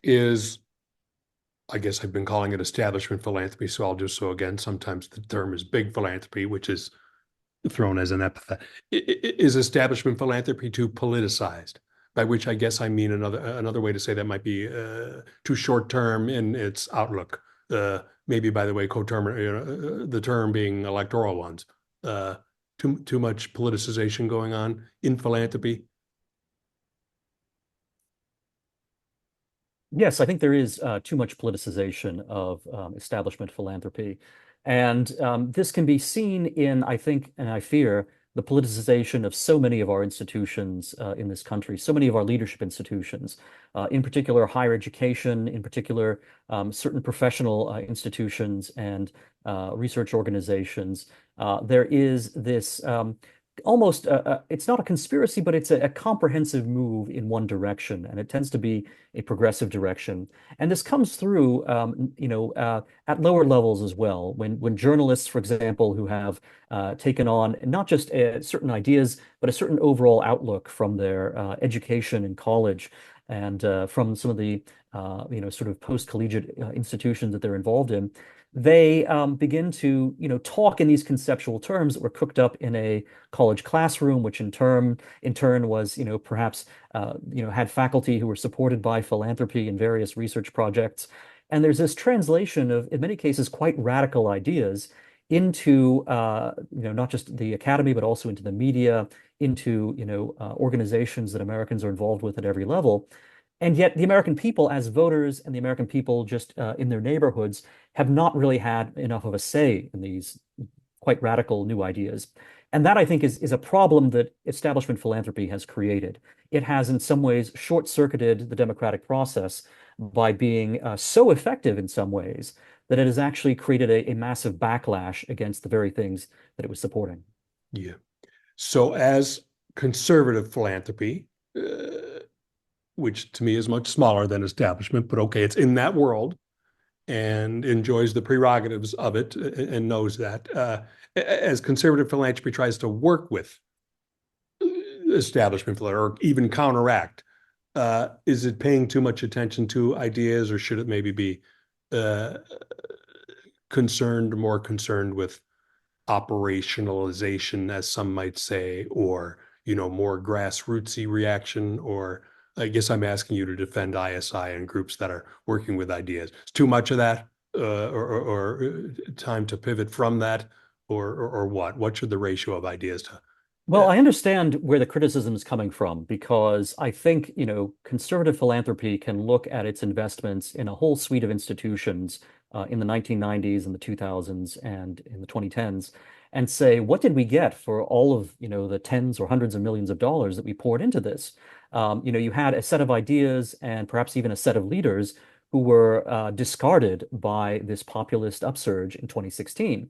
is, I guess I've been calling it establishment philanthropy, so I'll do so again. Sometimes the term is big philanthropy, which is thrown as an epithet. Is establishment philanthropy too politicized? By which I guess I mean another way to say that might be too short term in its outlook. Maybe, by the way, the term being electoral ones. Uh, too much politicization going on in philanthropy. Yes, I think there is too much politicization of establishment philanthropy. And this can be seen in, I think, and I fear, the politicization of so many of our institutions in this country, so many of our leadership institutions, in particular higher education, in particular certain professional institutions and research organizations. There is this almost it's not a conspiracy, but it's a comprehensive move in one direction, and it tends to be a progressive direction. And this comes through, at lower levels as well. When journalists, for example, who have taken on not just certain ideas, but a certain overall outlook from their education in college and from some of the sort of post-collegiate institutions that they're involved in, they begin to, talk in these conceptual terms that were cooked up in a college classroom, which in turn was, perhaps, had faculty who were supported by philanthropy in various research projects. And there's this translation of, in many cases, quite radical ideas into, not just the academy, but also into the media, into, organizations that Americans are involved with at every level. And yet, the American people, as voters, and the American people just in their neighborhoods, have not really had enough of a say in these quite radical new ideas. And that, I think, is a problem that establishment philanthropy has created. It has, in some ways, short-circuited the democratic process by being so effective in some ways that it has actually created a massive backlash against the very things that it was supporting. Yeah. So as conservative philanthropy, uh, which to me is much smaller than establishment, but okay, it's in that world and enjoys the prerogatives of it and knows that. As conservative philanthropy tries to work with establishment or even counteract, is it paying too much attention to ideas, or should it maybe be uh, more concerned with operationalization, as some might say, or more grassrootsy reaction? Or I guess I'm asking you to defend ISI and groups that are working with ideas. It's too much of that, or time to pivot from that, or what? What should the ratio of ideas to? Well, Uh, I understand where the criticism is coming from because I think, conservative philanthropy can look at its investments in a whole suite of institutions in the 1990s and the 2000s and in the 2010s and say, what did we get for all of, the tens or hundreds of millions of dollars that we poured into this? You had a set of ideas and perhaps even a set of leaders who were discarded by this populist upsurge in 2016.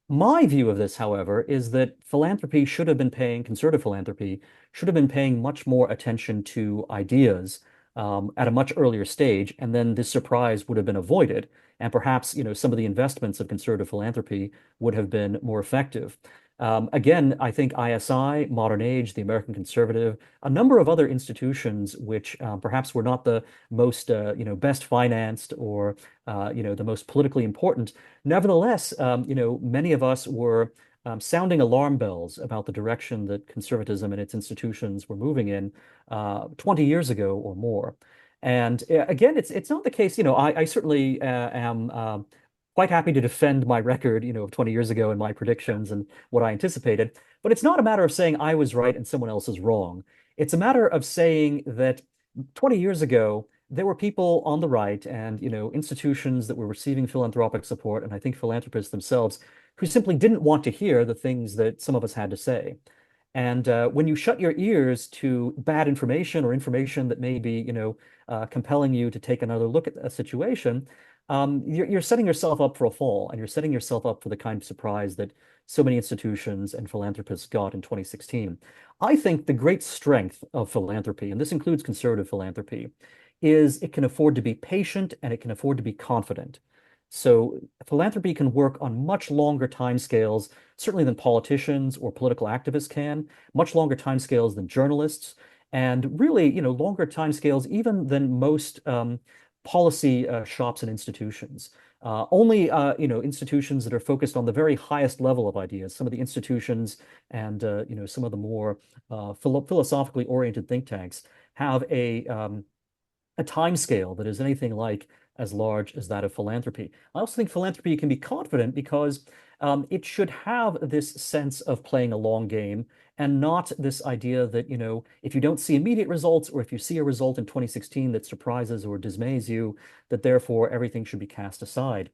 My view of this, however, is that conservative philanthropy should have been paying much more attention to ideas at a much earlier stage, and then this surprise would have been avoided. And perhaps, some of the investments of conservative philanthropy would have been more effective. Again, I think ISI, Modern Age, the American Conservative, a number of other institutions which perhaps were not the most, best financed or, the most politically important. Nevertheless, many of us were sounding alarm bells about the direction that conservatism and its institutions were moving in 20 years ago or more. And again, it's not the case. I certainly am quite happy to defend my record, of 20 years ago and my predictions and what I anticipated. But it's not a matter of saying I was right and someone else is wrong. It's a matter of saying that 20 years ago, there were people on the right and, institutions that were receiving philanthropic support, and I think philanthropists themselves, who simply didn't want to hear the things that some of us had to say. And when you shut your ears to bad information or information that may be, compelling you to take another look at a situation, you're setting yourself up for a fall, and you're setting yourself up for the kind of surprise that so many institutions and philanthropists got in 2016. I think the great strength of philanthropy, and this includes conservative philanthropy, is it can afford to be patient and it can afford to be confident. So philanthropy can work on much longer timescales, certainly than politicians or political activists can, much longer timescales than journalists, and really, longer timescales even than most policy shops and institutions. Only institutions that are focused on the very highest level of ideas. Some of the institutions and some of the more philosophically oriented think tanks have a time scale that is anything like as large as that of philanthropy. I also think philanthropy can be confident because it should have this sense of playing a long game and not this idea that, if you don't see immediate results or if you see a result in 2016 that surprises or dismays you, that therefore everything should be cast aside.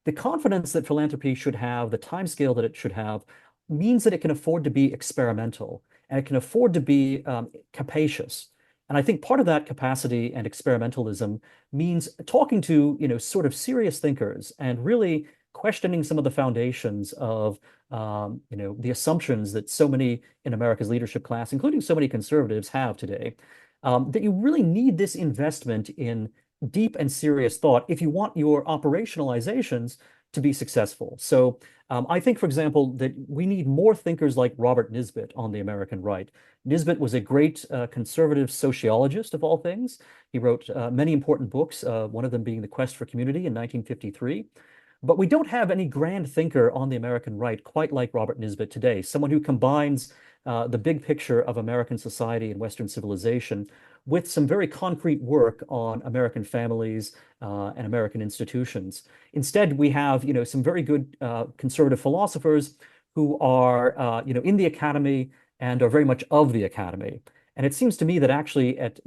The confidence that philanthropy should have, the time scale that it should have, means that it can afford to be experimental and it can afford to be capacious. And I think part of that capacity and experimentalism means talking to, sort of serious thinkers and really questioning some of the foundations of, the assumptions that so many in America's leadership class, including so many conservatives, have today. That you really need this investment in deep and serious thought if you want your operationalizations to be successful. So I think, for example, that we need more thinkers like Robert Nisbet on the American right. Nisbet was a great conservative sociologist of all things. He wrote many important books, one of them being The Quest for Community in 1953. But we don't have any grand thinker on the American right quite like Robert Nisbet today, someone who combines the big picture of American society and Western civilization with some very concrete work on American families and American institutions. Instead, we have, some very good conservative philosophers who are, in the academy and are very much of the academy. And it seems to me that actually at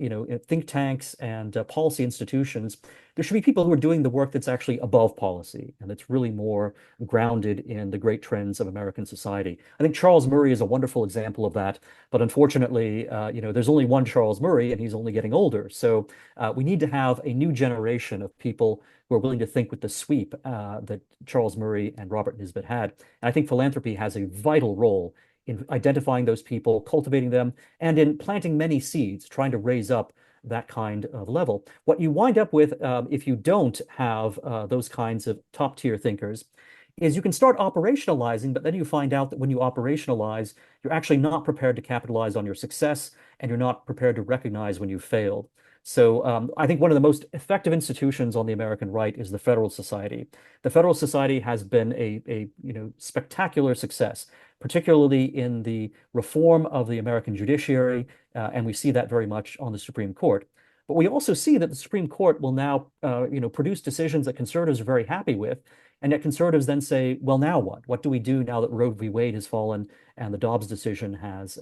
think tanks and policy institutions, there should be people who are doing the work that's actually above policy and that's really more grounded in the great trends of American society. I think Charles Murray is a wonderful example of that, but unfortunately, there's only one Charles Murray and he's only getting older. So we need to have a new generation of people who are willing to think with the sweep that Charles Murray and Robert Nisbet had. And I think philanthropy has a vital role in identifying those people, cultivating them, and in planting many seeds, trying to raise up that kind of level. What you wind up with, if you don't have those kinds of top tier thinkers, is you can start operationalizing, but then you find out that when you operationalize, you're actually not prepared to capitalize on your success, and you're not prepared to recognize when you've failed. So I think one of the most effective institutions on the American right is the Federalist Society. The Federalist Society has been a spectacular success, particularly in the reform of the American judiciary, and we see that very much on the Supreme Court. But we also see that the Supreme Court will now, produce decisions that conservatives are very happy with, and yet conservatives then say, well, now what? What do we do now that Roe v. Wade has fallen and the Dobbs decision has,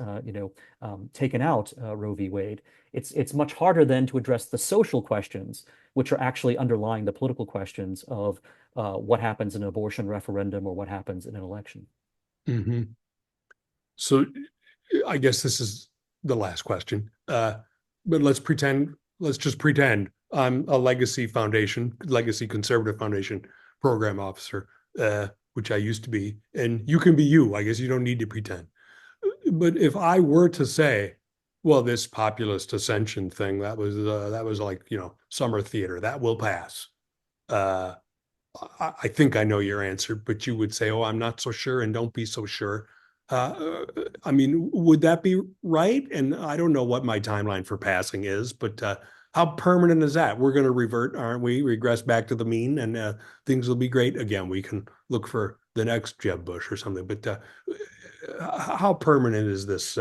taken out Roe v. Wade? It's much harder then to address the social questions, which are actually underlying the political questions of what happens in an abortion referendum or what happens in an election. Mm-hmm. So I guess this is the last question. But let's just pretend I'm a legacy conservative foundation program officer, which I used to be, and you can be you. I guess you don't need to pretend. But if I were to say, well, this populist ascension thing, that was like, summer theater, that will pass. I think I know your answer, but you would say, oh, I'm not so sure, and don't be so sure. I mean, would that be right? And I don't know what my timeline for passing is, but how permanent is that? We're going to revert, aren't we? Regress back to the mean, and things will be great again. We can look for the next Jeb Bush or something. But how permanent is this?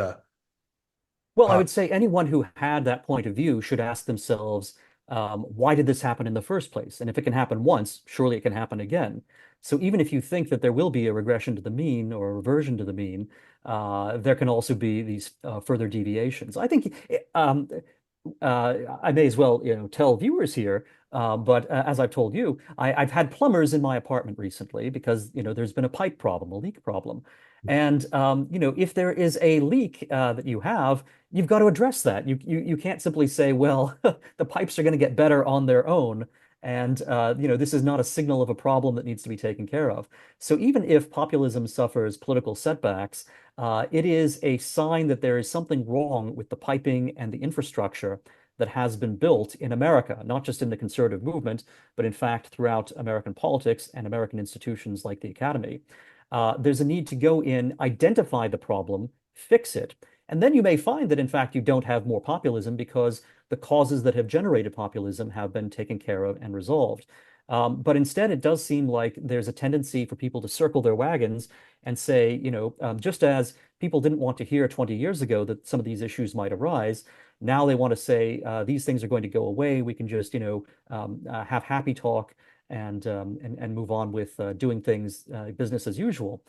Well, I would say anyone who had that point of view should ask themselves, why did this happen in the first place? And if it can happen once, surely it can happen again. So even if you think that there will be a regression to the mean or a reversion to the mean, there can also be these further deviations. I think I may as well, tell viewers here. But as I've told you, I've had plumbers in my apartment recently because there's been a pipe problem, a leak problem, and if there is a leak that you have, you've got to address that. You can't simply say, well, the pipes are going to get better on their own, and this is not a signal of a problem that needs to be taken care of. So even if populism suffers political setbacks, it is a sign that there is something wrong with the piping and the infrastructure that has been built in America, not just in the conservative movement, but in fact throughout American politics and American institutions like the academy. There's a need to go in, identify the problem, fix it, and then you may find that in fact you don't have more populism because the causes that have generated populism have been taken care of and resolved. But instead, it does seem like there's a tendency for people to circle their wagons and say, just as people didn't want to hear 20 years ago that some of these issues might arise, now they want to say these things are going to go away. We can just, have happy talk and move on with doing things business as usual.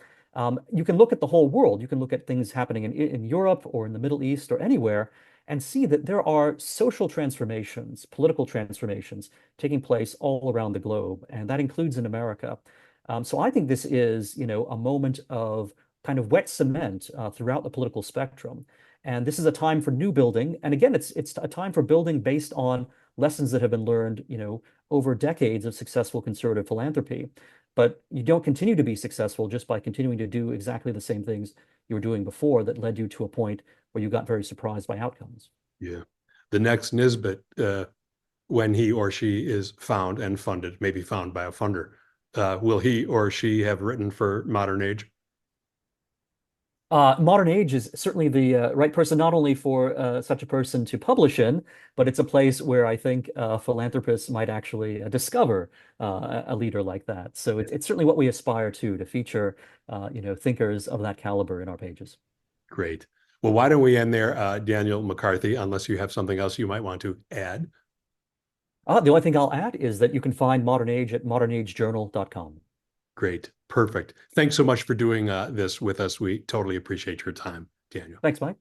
You can look at the whole world. You can look at things happening in Europe or in the Middle East or anywhere and see that there are social transformations, political transformations taking place all around the globe, and that includes in America. So I think this is, a moment of kind of wet cement throughout the political spectrum. And this is a time for new building. And again, it's a time for building based on lessons that have been learned, over decades of successful conservative philanthropy. But you don't continue to be successful just by continuing to do exactly the same things you were doing before that led you to a point where you got very surprised by outcomes. Yeah. The next Nisbet, when he or she is found and funded, maybe found by a funder, will he or she have written for Modern Age? Modern Age is certainly the right person, not only for such a person to publish in, but it's a place where I think philanthropists might actually discover a leader like that. So it's certainly what we aspire to feature, thinkers of that caliber in our pages. Great. Well, why don't we end there, Daniel McCarthy, unless you have something else you might want to add? The only thing I'll add is that you can find Modern Age at modernagejournal.com. Great. Perfect. Thanks so much for doing this with us. We totally appreciate your time, Daniel. Thanks, Mike.